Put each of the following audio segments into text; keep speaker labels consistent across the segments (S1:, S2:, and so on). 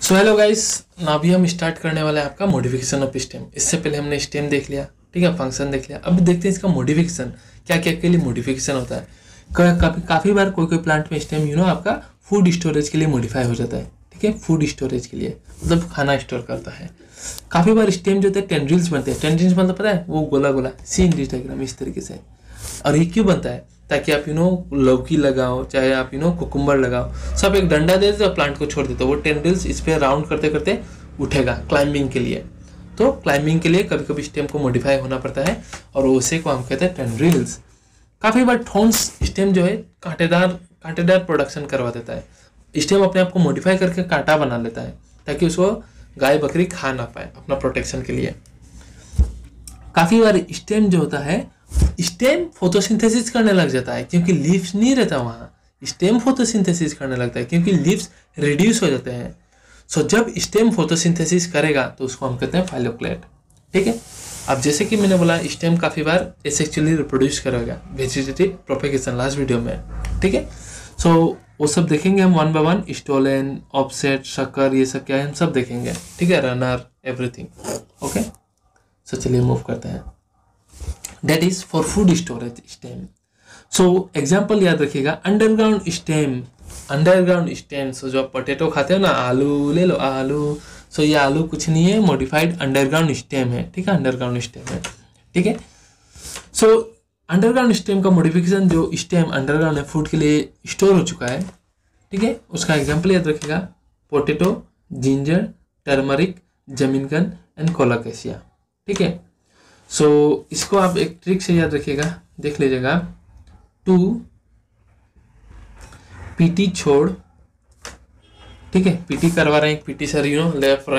S1: So hello guys, अभी हम start करने वाले हैं आपका मॉडिफिकेशन ऑफ स्टेम। इससे पहले हमने स्टेम देख लिया, ठीक है, फंक्शन देख लिया। अब देखते हैं इसका मॉडिफिकेशन क्या क्या के लिए मॉडिफिकेशन होता है। काफ़ी बार कोई प्लांट में स्टेम आपका फूड स्टोरेज के लिए मॉडिफाई हो जाता है, ठीक है, फूड स्टोरेज के लिए, मतलब खाना स्टोर करता है। काफ़ी बार स्टेम जो होता है टेंड्रिल्स बनते हैं। टेंड्रिल्स मतलब पता है, वो गोला गोला सी इन डायग्राम इस तरीके से। और ये क्यों बनता है? ताकि आप लौकी लगाओ, चाहे आप कुकुम्बर लगाओ, सब एक डंडा दे देते प्लांट को छोड़ देते, वो टेंड्रिल्स इस पर राउंड करते करते उठेगा क्लाइंबिंग के लिए। तो क्लाइंबिंग के लिए कभी कभी स्टेम को मॉडिफाई होना पड़ता है, और उसे को हम कहते हैं टेंड्रिल्स। काफ़ी बार थॉर्न्स स्टेम जो है कांटेदार प्रोडक्शन करवा देता है। स्टेम अपने आप को मॉडिफाई करके कांटा बना लेता है ताकि उसको गाय बकरी खा ना पाए, अपना प्रोटेक्शन के लिए। काफ़ी बार स्टेम जो होता है, स्टेम फोटोसिंथेसिस करने लग जाता है क्योंकि लीव्स नहीं रहता वहाँ। स्टेम फोटोसिंथेसिस करने लगता है क्योंकि लीव्स रिड्यूस हो जाते हैं। सो जब स्टेम फोटोसिंथेसिस करेगा तो उसको हम कहते हैं फाइलोक्लेट, ठीक है। अब जैसे कि मैंने बोला, स्टेम काफ़ी बार एसेक्सुअली रिप्रोड्यूस करेगा, वेजिटेटिव प्रोपेगेशन लास्ट वीडियो में, ठीक है। सो वो सब देखेंगे हम one by one. Stolon, offset, sucker, ये सब क्या है हम सब देखेंगे, ठीक है, रनर, एवरीथिंग, ओके। सो चलिए मूव करते हैं। That is for food storage stem. So example याद रखिएगा, अंडरग्राउंड स्टेम। सो जो आप पोटैटो खाते हो ना, आलू ले लो, आलू। सो ये आलू कुछ नहीं है, मॉडिफाइड अंडरग्राउंड स्टेम है, ठीक है, अंडरग्राउंड स्टेम है, ठीक है। सो अंडरग्राउंड स्टेम का मॉडिफिकेशन, जो स्टेम अंडरग्राउंड है, फूड के लिए स्टोर हो चुका है, ठीक है, उसका एग्जाम्पल याद रखिएगा, पोटैटो, जिंजर, टर्मरिक, जमीनगन एंड कोलाकेशिया, ठीक है। सो इसको आप एक ट्रिक से याद रखिएगा, देख लीजिएगा। 2 पीटी छोड़, ठीक है, पीटी करवा रहे हैं, पीटी सर लेफ्ट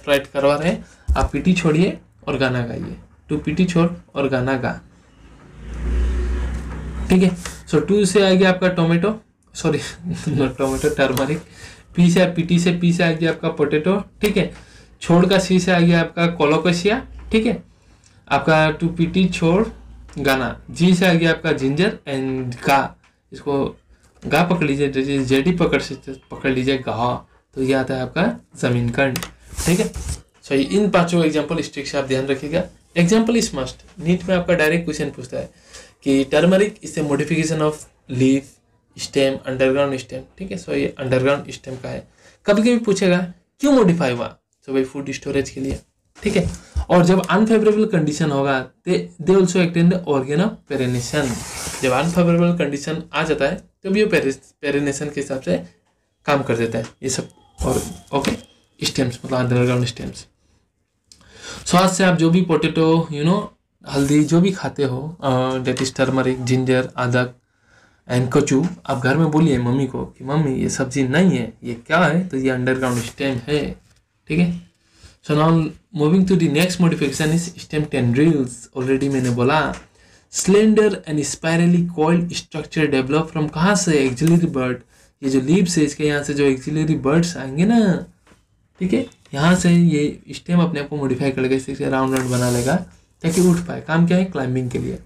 S1: राइट करवा रहे हैं, आप पीटी छोड़िए और गाना गाइए। 2 पीटी छोड़ और गाना गा, ठीक है। सो 2 से आ गया आपका tomato, sorry tomato, turmeric. P से आ गया आपका पोटैटो, ठीक है। छोड़ का सी से आ गया आपका कोलोकेशिया, ठीक है। आपका 2 पीटी छोड़ गाना। जी से आ गया आपका जिंजर एंड गा, इसको गा पकड़ लीजिए, जेडी पकड़ लीजिए गा, तो ये आता है आपका जमीन कंड, ठीक है। सो इन 5 एग्जाम्पल स्ट्रिक से आप ध्यान रखिएगा। Example is must. नीट में आपका डायरेक्ट क्वेश्चन पूछता है कि turmeric is a modification of leaf, stem, underground stem, ठीक है। सो ये अंडरग्राउंड स्टेम का है। कभी कभी पूछेगा क्यों मॉडिफाई हुआ, सो भाई फूड स्टोरेज के लिए, ठीक है। और जब अनफेवरेबल कंडीशन होगा, they also act in the organ of perennation. जब अनफेवरेबल कंडीशन आ जाता है तब ये पेरिनेशन के हिसाब से काम कर देता है ये सब। और ओके, स्टेम्स मतलब अंडरग्राउंड स्टेम्स। सो आज से आप जो भी पोटैटो, हल्दी जो भी खाते हो, डेट इज टर्मरिक, जिंजर, अदरक एंड कचू, आप घर में बोलिए मम्मी को कि मम्मी ये सब्जी नहीं है, ये क्या है, तो ये अंडरग्राउंड स्टेम है, ठीक है। So now moving to the next modification is stem tendrils. Already मैंने बोला, slender and spirally coiled structure develop from, कहाँ से? Axillary bud. ये जो लीव्स है इसके, यहाँ से जो एक्सिलरी बर्ड्स आएंगे ना, ठीक है, यहाँ से ये स्टेम अपने आप को मॉडिफाई करके इसे राउंड बना लेगा ताकि उठ पाए। काम क्या है? क्लाइंबिंग के लिए।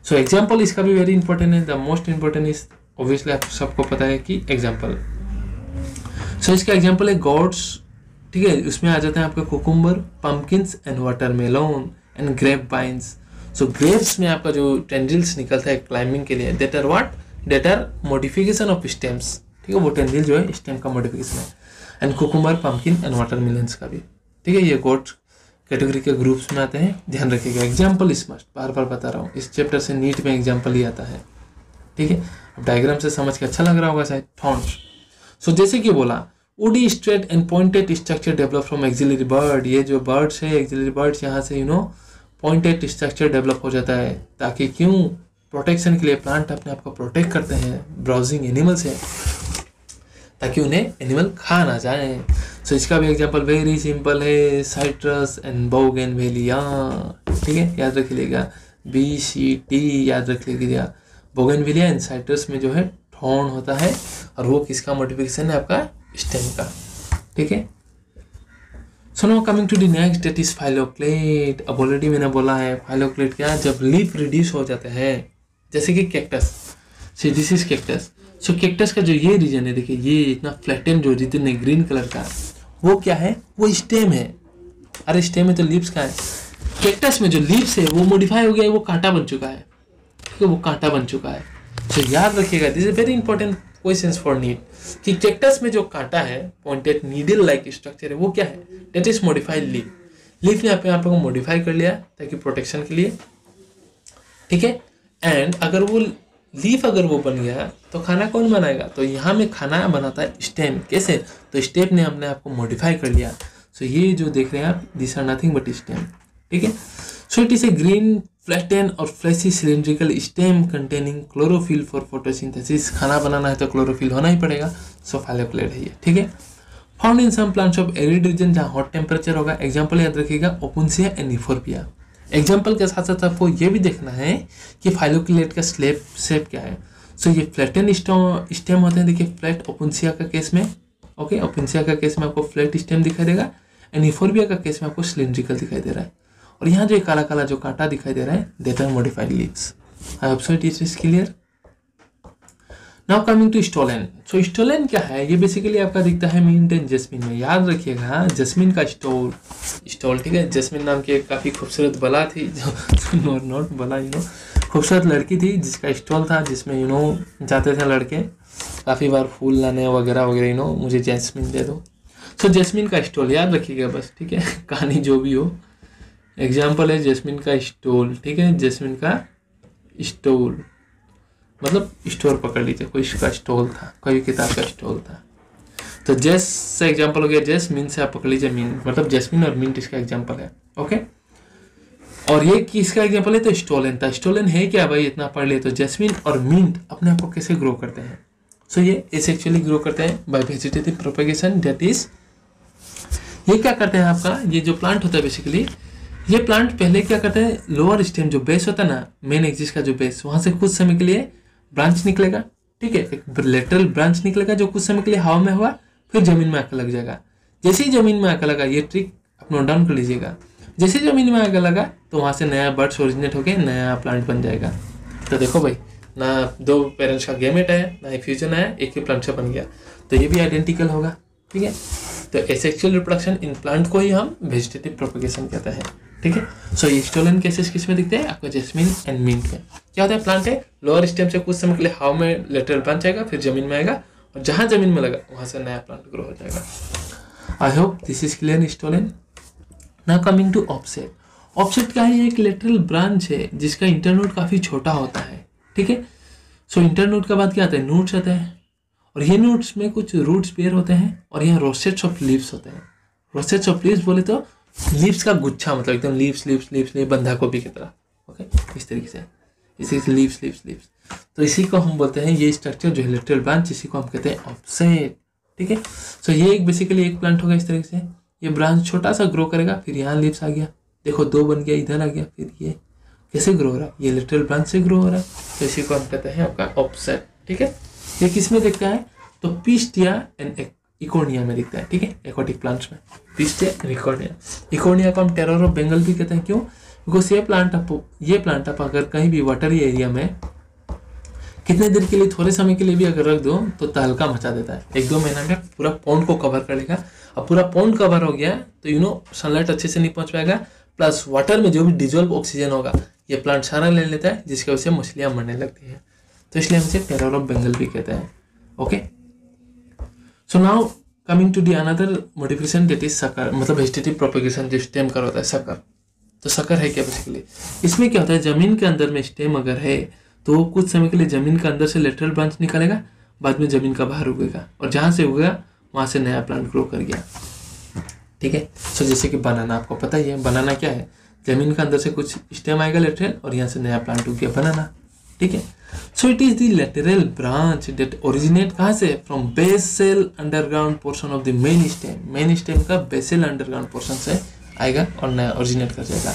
S1: सो एग्जाम्पल इसका भी वेरी इंपॉर्टेंट है। The most important is obviously आप सबको पता है कि एग्जाम्पल। सो इसका एग्जाम्पल है गॉड्स, ठीक है। उसमें आ जाते हैं आपका cucumber, pumpkins and watermelon and grape vines. So grapes में आपका जो टेंड्रिल्स निकलता है क्लाइंबिंग के लिए, that are modification of stems, ठीक है। वो टेंड्रिल जो है स्टेम का मॉडिफिकेशन है। And cucumber, pumpkin and watermelons का भी, ठीक है। ये गोट कैटेगरी के ग्रुप्स में आते हैं, ध्यान रखिएगा। एग्जाम्पल इज मस्ट, बार बार बता रहा हूँ, इस चैप्टर से नीट में एग्जाम्पल ही आता है, ठीक है। अब डायग्राम से समझ के अच्छा लग रहा होगा शायद। थॉर्न्स, सो जैसे कि बोला, woody straight and pointed structure develop from axillary bud. ये जो बर्ड्स है, एक्सिलरी बर्ड्स, यहाँ से पॉइंटेड स्ट्रक्चर डेवलप हो जाता है ताकि क्यों? प्रोटेक्शन के लिए। प्लांट अपने आप को प्रोटेक्ट करते हैं ब्राउजिंग एनिमल से, ताकि उन्हें एनिमल खा ना जाए। सो इसका भी एग्जांपल वेरी सिंपल है, साइट्रस एंड बोगेनवेलिया, ठीक है, याद रख लीजिएगा। BCT याद रख लीजिएगा। बोगेनवेलिया एंड साइट्रस में जो है थॉर्न होता है, और वो किसका मॉडिफिकेशन है? आपका स्टेम का, ठीक है। So now coming to the next, that is phylloclade. अब ऑलरेडी मैंने बोला है फाइलोक्लेट क्या है? जब लीफ रिड्यूस हो जाते हैं, जैसे कि cactus, see this is cactus. So cactus का जो ये रीजन है, देखिए ये इतना फ्लैटेन जो रीजन है ग्रीन कलर का, वो क्या है, वो स्टेम है। अरे स्टेम है तो लीव्स का है। कैक्टस में जो लीव्स है वो मॉडिफाई हो गया है, वो कांटा बन चुका है, ठीक है, वो कांटा बन चुका है। तो याद रखिएगा, this is very important question for NEET, कि कैक्टस में जो कांटा है पॉइंटेड नीडल लाइक स्ट्रक्चर है वो क्या है, that is modified leaf. Leaf ने आप को मॉडिफाई कर लिया ताकि प्रोटेक्शन के लिए, ठीक है। एंड अगर वो लीफ अगर वो बन गया तो खाना कौन बनाएगा, तो यहाँ में खाना बनाता है स्टेम। कैसे, तो स्टेम ने अपने आप को मॉडिफाई कर लिया। सो ये जो देख रहे हैं आप, this are nothing but stem, ठीक है। So it is a green flatten और fleshy cylindrical stem containing chlorophyll for photosynthesis. खाना बनाना है तो क्लोरोफिल होना ही पड़ेगा, सो फाइलोक्लेड है ये, ठीक है। Found in some plants of arid region, जहाँ हॉट टेम्परेचर होगा। एग्जाम्पल याद रखिएगा, ओपुन्सिया एंड यूफोर्बिया। एग्जाम्पल के साथ साथ आपको ये भी देखना है कि फाइलोक्लेड का शेप क्या है। सो ये फ्लैटेन स्टेम होते हैं, देखिए फ्लैट ओपुन्सिया का केस में, ओके, ओपुन्सिया का केस में आपको फ्लैट स्टेम दिखाई देगा, एंड यूफोर्बिया का केस में आपको सिलिंड्रिकल दिखाई दे रहा है। और यहाँ जो काला काला जो कांटा दिखाई दे रहा है, that are modified leaves. I hope so it is clear. Now coming to stolon. So stolon क्या है, ये बेसिकली आपका दिखता है मिंट एंड जस्मिन में। याद रखिएगा, जस्मिन का स्टोल, ठीक है। जस्मिन नाम की एक काफी खूबसूरत बला थी, जो नॉट बला, खूबसूरत लड़की थी जिसका स्टॉल था, जिसमें जाते थे लड़के काफी बार फूल लाने वगैरह वगैरह, मुझे जैस्मिन दे दो। सो जैस्मिन का स्टॉल याद रखिएगा बस, ठीक है। कहानी जो भी हो, एग्जाम्पल है जैस्मिन का स्टोल, ठीक है। जैस्मिन का स्टोल मतलब स्टोर पकड़ लीजिए, कोई इसका स्टॉल था, कोई किताब का स्टॉल था। तो जैस से एग्जाम्पल हो गया, जैस्मिन से आप पकड़ लीजिए मिंट, मतलब जैस्मिन और मिंट इसका एग्जाम्पल है, ओके। और ये किसका एग्जाम्पल है, तो स्टोलन था। स्टोलन है क्या भाई, इतना पढ़ लिए। तो जैस्मिन और मिंट अपने आप को कैसे ग्रो करते हैं, सो ये एसेक्चुअली ग्रो करते हैं bye vegetative propagation, that is ये क्या करते हैं, आपका ये जो प्लांट होता है बेसिकली, ये प्लांट पहले क्या करते हैं, लोअर स्टेम जो बेस होता है ना, मेन एक्सिस का जो बेस, वहां से कुछ समय के लिए ब्रांच निकलेगा, ठीक है, एक लेटरल ब्रांच निकलेगा जो कुछ समय के लिए हवा में हुआ, फिर जमीन में आकर लग जाएगा। जैसे ही जमीन में आकर लगा, ये ट्रिक आप नोट डाउन कर लीजिएगा, जैसे जमीन में आकर लगा तो वहां से नया बर्ड्स ओरिजिनेट होकर नया प्लांट बन जाएगा। तो देखो भाई, ना दो पेरेंट्स का गैमेट आया, ना ही फ्यूजन आया, एक ही प्लांट से बन गया, तो ये भी आइडेंटिकल होगा, ठीक है। तो एसेक्सुअल रिप्रोडक्शन इन प्लांट को ही हम वेजिटेटिव प्रोपेगेशन कहते हैं, ठीक है। सो ये स्टोलन केसेस किस में दिखते हैं आपको, जैस्मिन एंड मिंट में। क्या होता है, प्लांट है, लोअर स्टेम से कुछ समय के लिए हवा में लेटरल ब्रांच आएगा, फिर जमीन में आएगा, और जहां जमीन में लगा वहां से नया प्लांट ग्रो हो जाएगा। I hope this is clear stolon. Now coming to offset. Offset क्या है, एक लेटरल ब्रांच है जिसका इंटरनोड काफी छोटा होता है, ठीक है। सो इंटरनोड के बाद क्या आता है, नोड्स आता है, और ये नोड्स में कुछ रूट्स पेयर होते हैं, और यहाँ रोसेट्स ऑफ लीव्स होते हैं। रोसेट्स ऑफ लीव्स बोले तो लीव्स का गुच्छा, मतलब एकदम लीव्स लीव्स लीव्स लीव्स, बंधा गोभी की तरह, ओके, इस तरीके से, इसी से लीव्स लीव्स लीव्स। तो इसी को हम बोलते हैं, ये स्ट्रक्चर जो है लेटरल ब्रांच, इसी को हम कहते हैं ऑफसेट, ठीक है। सो ये एक बेसिकली एक प्लांट होगा इस तरीके से, ये ब्रांच छोटा सा ग्रो करेगा, फिर यहाँ लीव्स आ गया, देखो दो बन गया, इधर आ गया, फिर ये कैसे ग्रो हो रहा है, ये लेटरल ब्रांच से ग्रो हो रहा है, तो इसी को हम कहते हैं आपका ऑफसेट, ठीक है। ये किस में दिखता है, तो पिस्टिया एंड इकोनिया में दिखता है, ठीक है, एक्वाटिक प्लांट्स में, पिस्टिया एंड इकोनिया। इकोनिया को हम टेरर ऑफ बंगाल भी कहते हैं, क्यों, बिकॉज ये प्लांट आप अगर कहीं भी वाटरी एरिया में कितने दिन के लिए, थोड़े समय के लिए भी अगर रख दो तो तहलका मचा देता है, 1-2 महीना में पूरा पॉन्ड को कवर कर लेगा। अब पूरा पॉन्ड कवर हो गया तो सनलाइट अच्छे से नहीं पहुंच पाएगा, प्लस वाटर में जो भी डिजोल्व ऑक्सीजन होगा ये प्लांट सारा ले लेता है, जिसकी वजह से मछलियां मरने लगती है। तो इसलिए हम इसे टेरर ऑफ बंगाल भी कहते हैं, okay. So now coming to the another modification, that is sucker, मतलब वेजिटेटिव प्रोपेगेशन जो स्टेम कर होता है, सकर। तो सकर है क्या बेसिकली, इसमें क्या होता है, जमीन के अंदर में स्टेम अगर है तो कुछ समय के लिए जमीन के अंदर से लेटरल ब्रांच निकलेगा, बाद में जमीन का बाहर उगेगा, और जहां से उगेगा वहां से नया प्लांट ग्रो कर गया, ठीक है। सो जैसे कि बनाना, आपको पता ही है बनाना क्या है, जमीन के अंदर से कुछ स्टेम आएगा लेटरल, और यहाँ से नया प्लांट उग गया बनाना, ठीक है। So it is the lateral branch that originate कहाँ से, from basal underground portion of the main stem. Main stem का बेसल अंडरग्राउंड पोर्शन से आएगा और नया ओरिजिनेट कर जाएगा।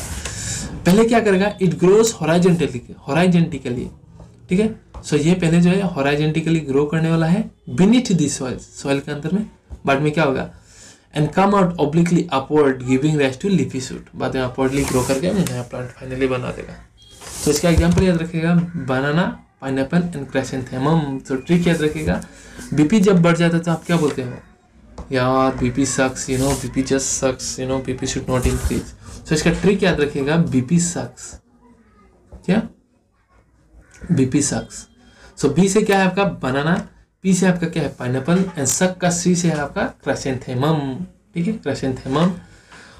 S1: पहले क्या करेगा, इट ग्रोस हॉराइजेंटिकली, ठीक है। सो ये पहले जो है हॉराइजेंटिकली ग्रो करने वाला है बीनीथ द सॉइल के अंदर में, बाद में क्या होगा, and come out obliquely upward giving rise to leafy shoot, बाद में अपवर्डली ग्रो करके नया प्लांट फाइनली बना देगा। तो इसका एग्जाम्पल याद रखिएगा, बनाना, पाइनएप्पल एंड क्राइसेंथेमम। तो ट्रिक याद रखिएगा, बीपी जब बढ़ जाता है तो आप क्या बोलते हो, यार BP sucks, you know BP just sucks, you know BP should not increase. So इसका ट्रिक याद रखिएगा, बीपी सक्स, क्या बीपी सक्स। सो बी से क्या है आपका बनाना, पी से आपका क्या है पाइनएप्पल, एंड सक का सी से है आपका क्राइसेंथेमम, ठीक है क्राइसेंथेमम,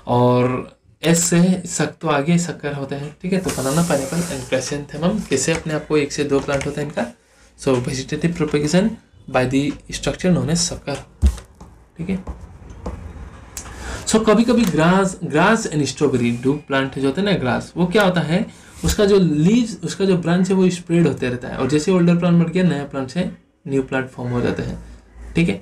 S1: और एस से सक तो आगे शक्कर होता है, ठीक है। तो बनाना, पाइनएप्पल एंड क्राइसेंथेमम कैसे अपने आप को 1 से 2 प्लांट होता है इनका। So vegetative propagation by the structure known as sucker, ठीक है। सो कभी कभी grass and strawberry do plant जो होते हैं ना ग्रास, वो क्या होता है, उसका जो लीव्स, उसका जो ब्रांच है वो स्प्रेड होते रहता है, और जैसे ओल्डर प्लांट मर गया नया प्लांट से न्यू प्लांट फॉर्म हो जाता है, ठीक है।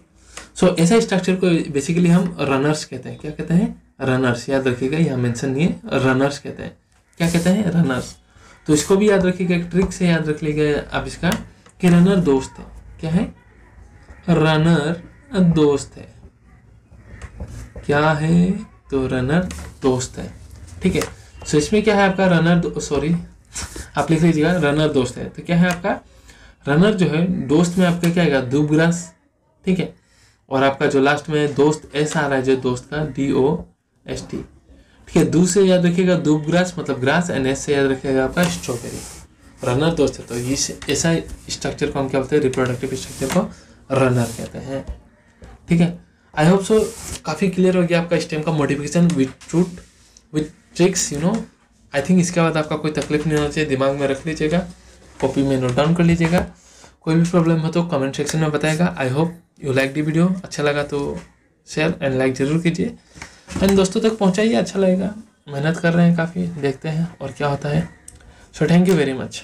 S1: सो ऐसा स्ट्रक्चर को बेसिकली हम रनर्स कहते हैं। क्या कहते हैं? रनर्स। याद रखिएगा, यहाँ मेंशन नहीं है, रनर्स कहते हैं। क्या कहते हैं? रनर्स। तो इसको भी याद रखिएगा, एक ट्रिक से याद रख लीजिएगा आप इसका, कि रनर दोस्त है। क्या है? रनर दोस्त है। क्या है? तो रनर दोस्त है, ठीक है। सो इसमें क्या है आपका रनर, सॉरी आप लिख लीजिएगा रनर दोस्त है। तो क्या है आपका रनर जो है दोस्त में आपका क्या आएगा? दूबग्रास, ठीक है। और आपका जो लास्ट में दोस्त एस आ रहा है जो दोस्त का, DOST, ठीक है। दू से याद रखिएगा दूबग्रास मतलब ग्रास, एंड एस से याद रखिएगा आपका स्ट्रॉबेरी। रनर दोस्त है, तो इस ऐसा स्ट्रक्चर को हम क्या बोलते हैं? रिप्रोडक्टिव स्ट्रक्चर को रनर कहते हैं, ठीक है। आई होप सो काफ़ी क्लियर हो गया आपका स्टेम का modification with root with tricks, you know. I think इसके बाद आपका कोई तकलीफ नहीं होना चाहिए, दिमाग में रख लीजिएगा, कॉपी में नोट डाउन कर लीजिएगा। कोई भी प्रॉब्लम हो तो कमेंट सेक्शन में बताएगा। I hope you like the video, अच्छा लगा तो शेयर एंड लाइक जरूर कीजिए, एंड दोस्तों तक पहुंचाइए, अच्छा लगेगा। मेहनत कर रहे हैं काफ़ी, देखते हैं और क्या होता है। So thank you very much.